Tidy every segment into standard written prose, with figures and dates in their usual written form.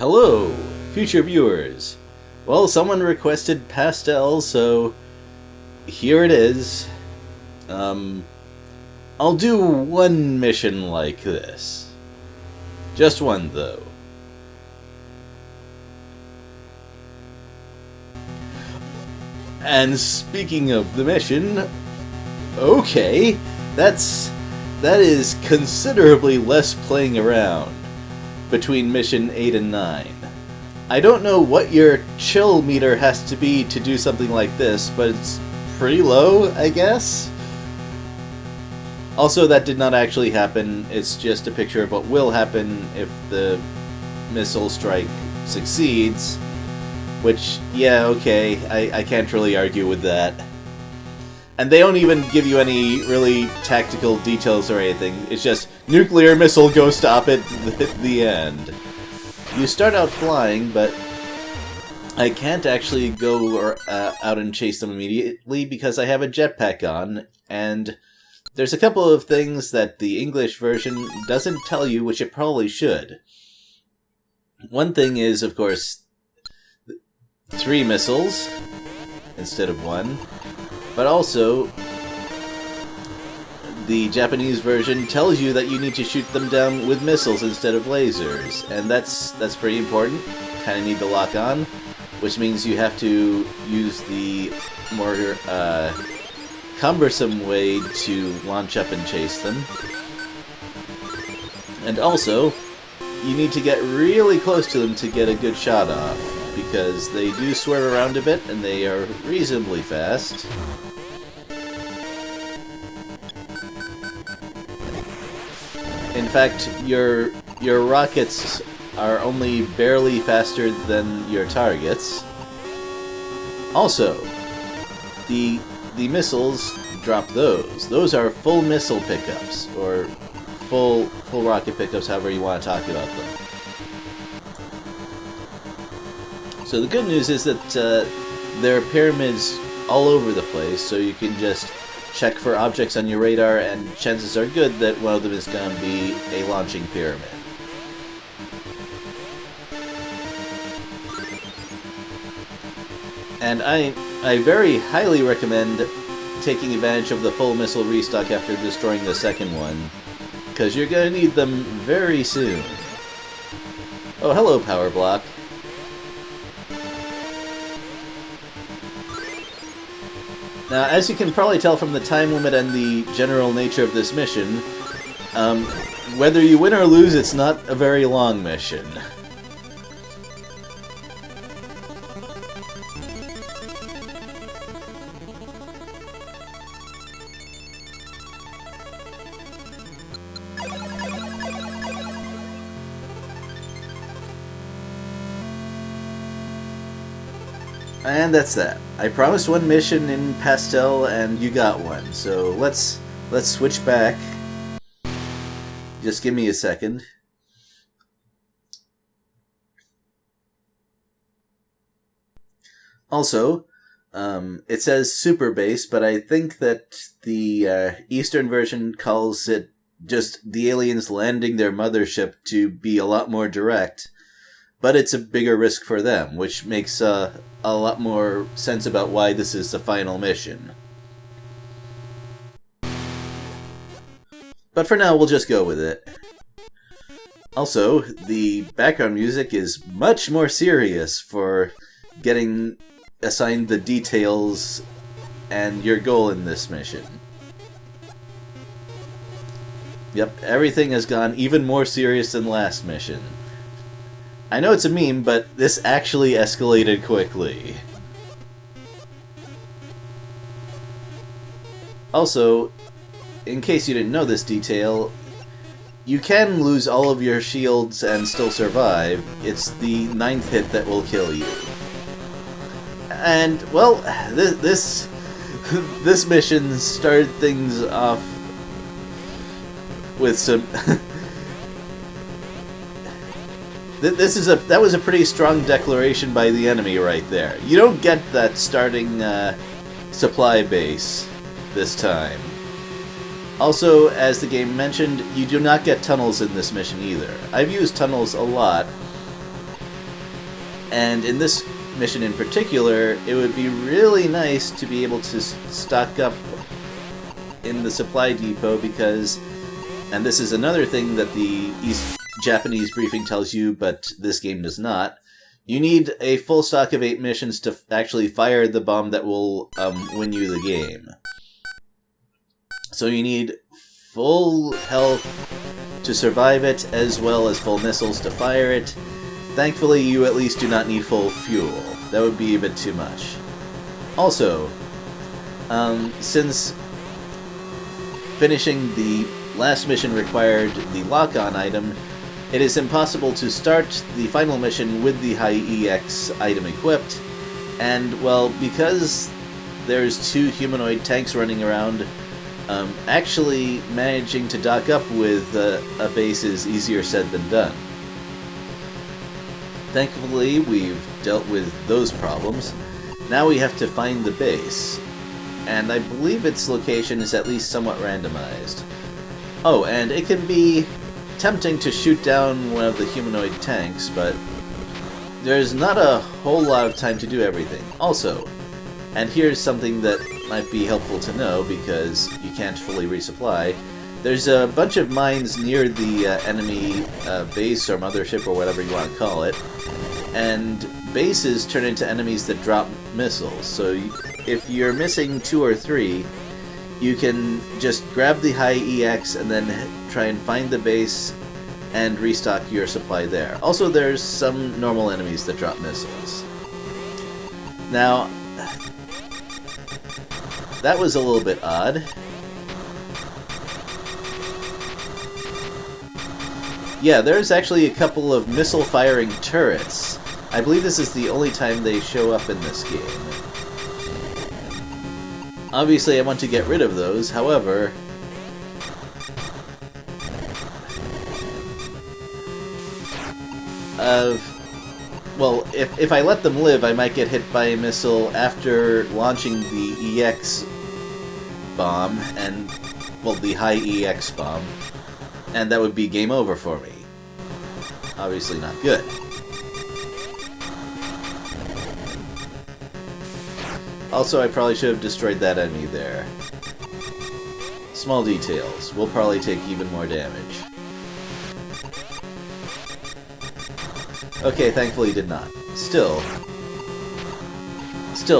Hello, future viewers. Well, someone requested pastel, so here it is. I'll do one mission like this. Just one, though. And speaking of the mission, okay, that is considerably less playing around between mission 8 and 9. I don't know what your chill meter has to be to do something like this, but it's pretty low, I guess? Also, that did not actually happen. It's just a picture of what will happen if the missile strike succeeds. Which, yeah, okay, I can't really argue with that. And they don't even give you any really tactical details or anything. It's just, nuclear missile, go stop it, the end. You start out flying, but I can't actually go out and chase them immediately because I have a jetpack on, and there's a couple of things that the English version doesn't tell you, which it probably should. One thing is, of course, 3 missiles instead of 1, but also the Japanese version tells you that you need to shoot them down with missiles instead of lasers, and that's pretty important. Kind of need to lock on, which means you have to use the more cumbersome way to launch up and chase them. And also, you need to get really close to them to get a good shot off, because they do swerve around a bit, and they are reasonably fast. In fact, your rockets are only barely faster than your targets. Also, the missiles, drop those. Those are full missile pickups, or full rocket pickups, however you want to talk about them. So the good news is that there are pyramids all over the place, so you can just check for objects on your radar, and chances are good that one of them is going to be a launching pyramid. And I very highly recommend taking advantage of the full missile restock after destroying the second one, because you're going to need them very soon. Oh, hello, power block. Now, as you can probably tell from the time limit and the general nature of this mission, whether you win or lose, it's not a very long mission. And that's that. I promised one mission in pastel, and you got one. So let's switch back. Just give me a second. Also, it says super base, but I think that the Eastern version calls it just the aliens landing their mothership to be a lot more direct. But it's a bigger risk for them, which makes a lot more sense about why this is the final mission. But for now, we'll just go with it. Also, the background music is much more serious for getting assigned the details and your goal in this mission. Yep, everything has gone even more serious than last mission. I know it's a meme, but this actually escalated quickly. Also, in case you didn't know this detail, you can lose all of your shields and still survive. It's the 9th hit that will kill you. And, well, this mission started things off with some... That was a pretty strong declaration by the enemy right there. You don't get that starting supply base this time. Also, as the game mentioned, you do not get tunnels in this mission either. I've used tunnels a lot, And in this mission in particular, it would be really nice to be able to stock up in the supply depot because, and this is another thing that the Japanese briefing tells you, but this game does not, you need a full stock of 8 missions to actually fire the bomb that will win you the game. So you need full health to survive it, as well as full missiles to fire it. Thankfully, you at least do not need full fuel. That would be a bit too much. Also, since finishing the last mission required the lock-on item, it is impossible to start the final mission with the high EX item equipped, and, well, because there's 2 humanoid tanks running around, actually managing to dock up with a base is easier said than done. Thankfully, we've dealt with those problems. Now we have to find the base, and I believe its location is at least somewhat randomized. Oh, and it can be tempting to shoot down one of the humanoid tanks, but there's not a whole lot of time to do everything. Also, and here's something that might be helpful to know because you can't fully resupply, there's a bunch of mines near the enemy base or mothership or whatever you want to call it, and bases turn into enemies that drop missiles, so if you're missing 2 or 3, you can just grab the high EX and then try and find the base and restock your supply there. Also, there's some normal enemies that drop missiles. Now, that was a little bit odd. Yeah, there's actually a couple of missile-firing turrets. I believe this is the only time they show up in this game. Obviously, I want to get rid of those, however... well, if I let them live, I might get hit by a missile after launching the EX bomb, and, well, the high EX bomb, and that would be game over for me. Obviously not good. Also, I probably should have destroyed that enemy there. Small details. We'll probably take even more damage. Okay, thankfully he did not. Still,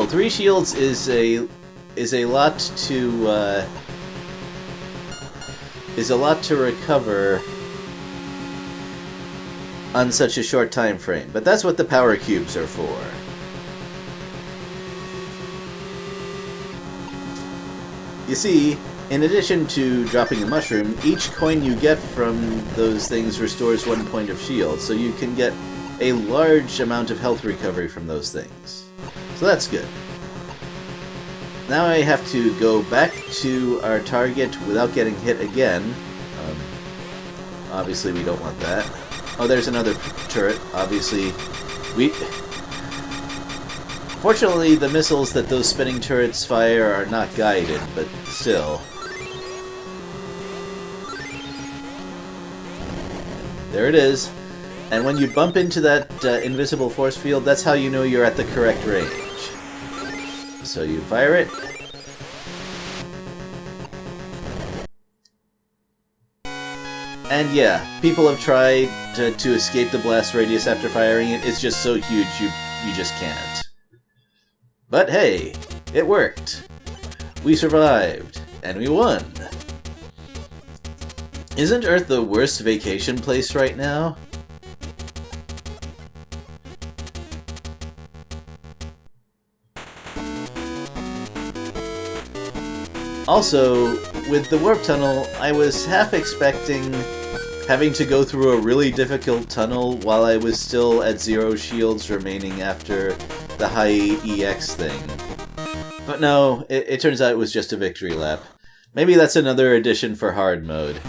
3 shields is a lot to recover on such a short time frame. But that's what the power cubes are for. You see, in addition to dropping a mushroom, each coin you get from those things restores 1 point of shield, so you can get a large amount of health recovery from those things. So that's good. Now I have to go back to our target without getting hit again. Obviously we don't want that. Oh, there's another turret. Obviously, fortunately, the missiles that those spinning turrets fire are not guided, but still. There it is. And when you bump into that invisible force field, that's how you know you're at the correct range. So you fire it. And yeah, people have tried to escape the blast radius after firing it. It's just so huge you just can't. But hey, it worked. We survived, and we won. Isn't Earth the worst vacation place right now? Also, with the warp tunnel, I was half expecting having to go through a really difficult tunnel while I was still at 0 shields remaining after the high EX thing. But no, it turns out it was just a victory lap. Maybe that's another addition for hard mode.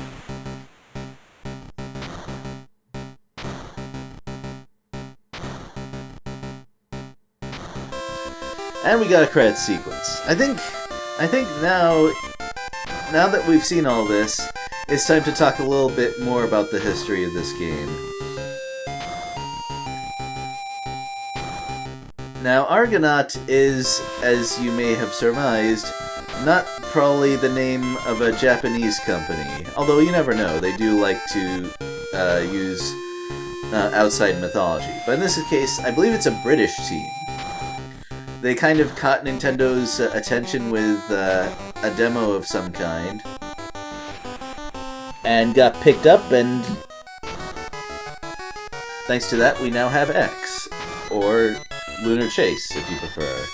And we got a credit sequence. I think now that we've seen all this, it's time to talk a little bit more about the history of this game. Now, Argonaut is, as you may have surmised, not probably the name of a Japanese company, although you never know, they do like to use outside mythology. But in this case, I believe it's a British team. They kind of caught Nintendo's attention with a demo of some kind, and got picked up, and thanks to that we now have X, or Lunar Chase, if you prefer.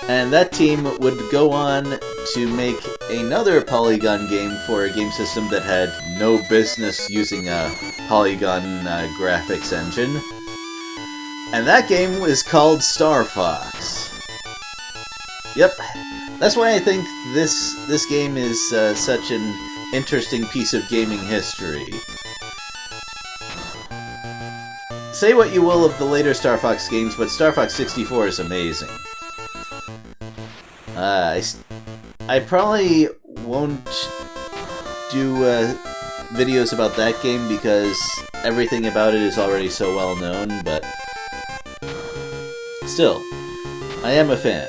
And that team would go on to make another Polygon game for a game system that had no business using a Polygon graphics engine. And that game was called Star Fox. Yep, that's why I think this game is such an interesting piece of gaming history. Say what you will of the later Star Fox games, but Star Fox 64 is amazing. I probably won't do videos about that game because everything about it is already so well known, but still, I am a fan.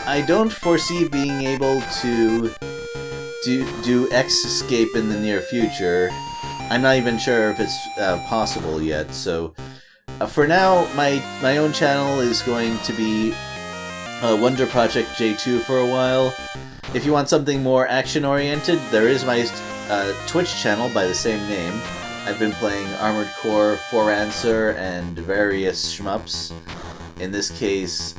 I don't foresee being able to do X-Escape in the near future. I'm not even sure if it's possible yet, so for now, my own channel is going to be Wonder Project J2 for a while. If you want something more action-oriented, there is my Twitch channel by the same name. I've been playing Armored Core, For Answer, and various shmups. In this case,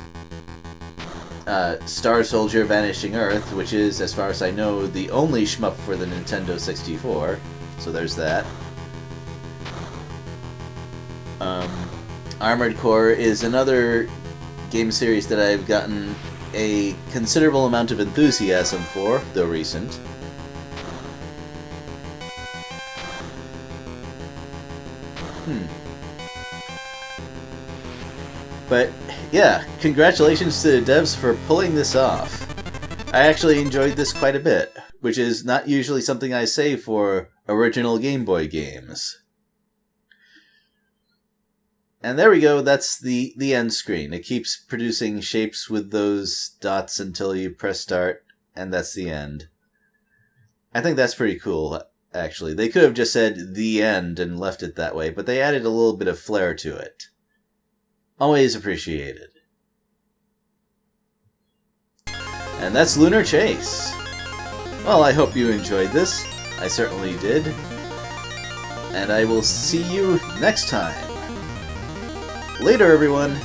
Star Soldier Vanishing Earth, which is, as far as I know, the only shmup for the Nintendo 64. So there's that. Armored Core is another game series that I've gotten a considerable amount of enthusiasm for, though recent. But yeah, congratulations to the devs for pulling this off. I actually enjoyed this quite a bit, which is not usually something I say for original Game Boy games. And there we go, that's the end screen. It keeps producing shapes with those dots until you press start, and that's the end. I think that's pretty cool, actually. They could have just said the end and left it that way, but they added a little bit of flair to it. Always appreciated. And that's Lunar Chase. Well, I hope you enjoyed this. I certainly did. And I will see you next time. Later, everyone!